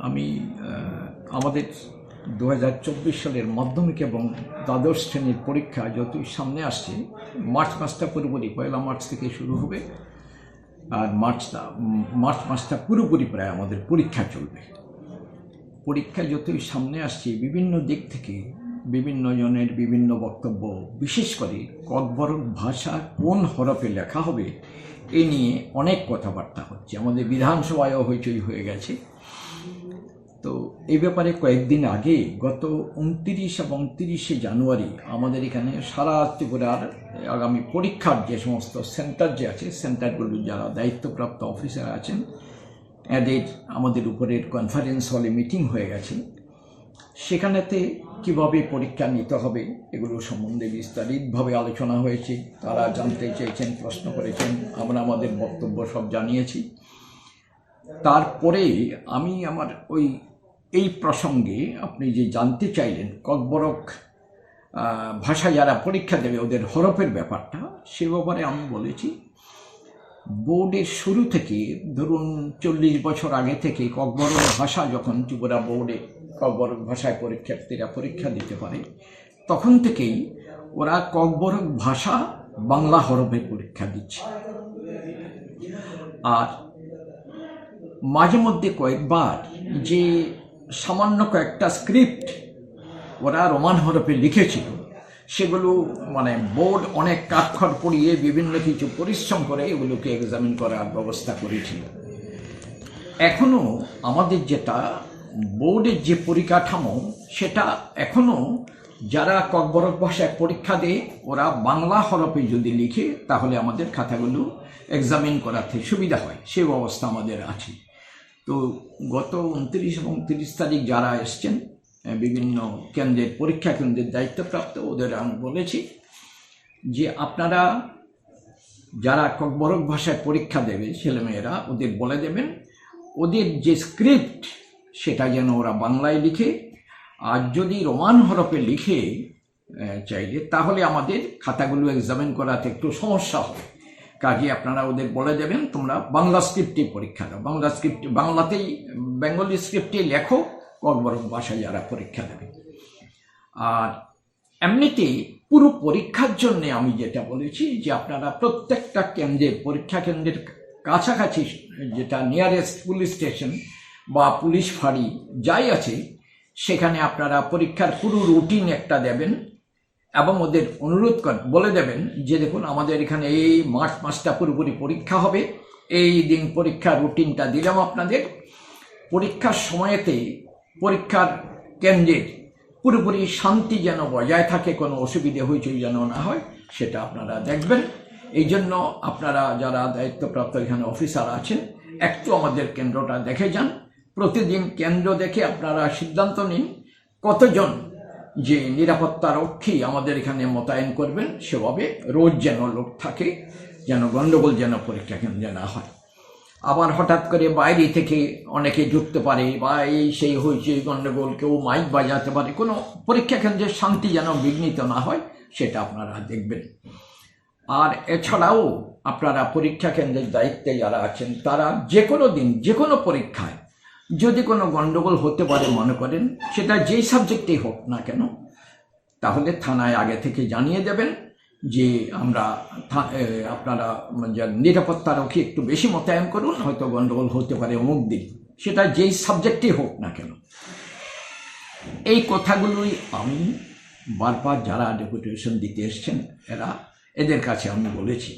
আমি আমাদের 2024 সালের মাধ্যমিক এবং দ্বাদশ শ্রেণীর পরীক্ষা যতই সামনে আসছে, মার্চ মাসটা পুরোপুরি 1 মার্চ থেকে শুরু হবে। আর মার্চ মাসটা পুরোপুরি প্রায় আমাদের পরীক্ষা চলবে। পরীক্ষা যতই সামনে আসছে, বিভিন্ন দিক থেকে বিভিন্ন জনের বিভিন্ন বক্তব্য, বিশেষ করে ককবরক ভাষা কোন হরফে লেখা হবে এ নিয়ে অনেক কথাবার্তা হচ্ছে। আমাদের বিধানসভায়ও হইচই হয়ে গেছে। তো এই ব্যাপারে কয়েকদিন আগে গত 29 এবং 30 জানুয়ারি আমাদের এখানে সারা ত্রিপুরার আগামী পরীক্ষার যে সমস্ত সেন্টার যে আছে, সেন্টারগুলোর যারা দায়িত্বপ্রাপ্ত অফিসার আছেন, এদের আমাদের উপরের কনফারেন্স হলে মিটিং হয়ে গেছে। সেখানেতে কিভাবে পরীক্ষা নিতে হবে এগুলো সম্বন্ধে বিস্তারিতভাবে আলোচনা হয়েছে। তারা জানতে চেয়েছেন, প্রশ্ন করেছেন, আমরা আমাদের বক্তব্য সব জানিয়েছি। তারপরে আমি আমার এই প্রসঙ্গে আপনি যে জানতে চাইলেন ককবরক ভাষা যারা পরীক্ষা দেবে ওদের হরফের ব্যাপারটা, সে ব্যাপারে আমি বলেছি বোর্ডের শুরু থেকে, ধরুন 40 বছর আগে থেকে ককবরক ভাষা যখন ত্রিপুরা বোর্ডে ককবরক ভাষায় পরীক্ষার্থীরা পরীক্ষা দিতে পারে, তখন থেকেই ওরা ককবরক ভাষা বাংলা হরফে পরীক্ষা দিচ্ছে। আর মাঝে মধ্যে কয়েকবার যে সামান্য কয়েকটা স্ক্রিপ্ট ওরা রোমান হরফে লিখেছিল, সেগুলো বোর্ড অনেক কাঠখড় পড়িয়ে বিভিন্ন কিছু পরিশ্রম করে এগুলোকে এক্সামিন করার ব্যবস্থা করেছিল। এখনও আমাদের যেটা বোর্ডের যে পরিকাঠামো, সেটা এখনও যারা ককবরক ভাষায় পরীক্ষা দেয় ওরা বাংলা হরফে যদি লিখে তাহলে আমাদের খাতাগুলো এক্সামিন করাতে সুবিধা হয়, সেই অবস্থা আমাদের আছে। তো গত 29 এবং 30 তারিখ যারা এসছেন বিভিন্ন কেন্দ্রের পরীক্ষা কেন্দ্রের দায়িত্বপ্রাপ্ত, ওদের আমি বলেছি যে আপনারা যারা ককবরক ভাষায় পরীক্ষা দেবে ছেলেমেয়েরা, ওদের বলে দেবেন ওদের যে স্ক্রিপ্ট সেটা যেন ওরা বাংলায় লিখে, আর যদি রোমান হরফে লিখে চাইলে তাহলে আমাদের খাতাগুলো এক্সামিন করাতে একটু সমস্যা হবে। কাজে আপনারা ওদের বলে দেবেন তোমরা বাংলা স্ক্রিপ্টে পরীক্ষা দাও, বাংলাতেই বেঙ্গলি স্ক্রিপ্টে লেখো ককবরক ভাষায় যারা পরীক্ষা দেবে। আর এমনিতে পুরো পরীক্ষার জন্য আমি যেটা বলেছি যে আপনারা প্রত্যেকটা কেন্দ্রের পরীক্ষা কেন্দ্রের কাছাকাছি যেটা নিয়ারেস্ট পুলিশ স্টেশন বা পুলিশ ফাঁড়ি যাই আছে, সেখানে আপনারা পরীক্ষার পুরো রুটিন একটা দেবেন এবং ওদের অনুরোধ বলে দেবেন যে দেখুন আমাদের এখানে এই মার্চ মাসটা পুরোপুরি পরীক্ষা হবে, এই দিন পরীক্ষার রুটিনটা দিলাম আপনাদের। পরীক্ষার সময়তে পরীক্ষার কেন্দ্রের পুরোপুরি শান্তি যেন বজায় থাকে, কোনো অসুবিধে হইচই যেন না হয়, সেটা আপনারা দেখবেন। এই জন্য আপনারা যারা দায়িত্বপ্রাপ্ত এখানে অফিসার আছেন একটু আমাদের কেন্দ্রটা দেখে যান। প্রতিদিন কেন্দ্র দেখে আপনারা সিদ্ধান্ত নিন কতজন যে নিরাপত্তা রক্ষী আমাদের এখানে মোতায়েন করবেন, সেভাবে রোজ যেন লোক থাকে, যেন গণ্ডগোল যেন পরীক্ষা কেন্দ্রে না হয়। আবার হঠাৎ করে বাইরে থেকে অনেকে ঢুকতে পারে বা এই সেই হয়েছে গণ্ডগোল, কেউ মাইক বাজাতে পারে, কোনো পরীক্ষা কেন্দ্রের শান্তি যেন বিঘ্নিত না হয় সেটা আপনারা দেখবেন। আর এছাড়াও আপনারা পরীক্ষা কেন্দ্রের দায়িত্বে যারা আছেন তারা যে কোনো দিন যে কোনো পরীক্ষায় যদি কোনো গণ্ডগোল হতে পারে মনে করেন, সেটা যেই সাবজেক্টেই হোক না কেন, তাহলে থানায় আগে থেকে জানিয়ে দেবেন যে আপনারা নিরাপত্তারক্ষী একটু বেশি মোতায়েন করুন, হয়তো গণ্ডগোল হতে পারে অমুক দিন, সেটা যেই সাবজেক্টেই হোক না কেন। এই কথাগুলোই আমি বারবার যারা ডেপুটেশন দিতে এসছেন এদের কাছে আমি বলেছি।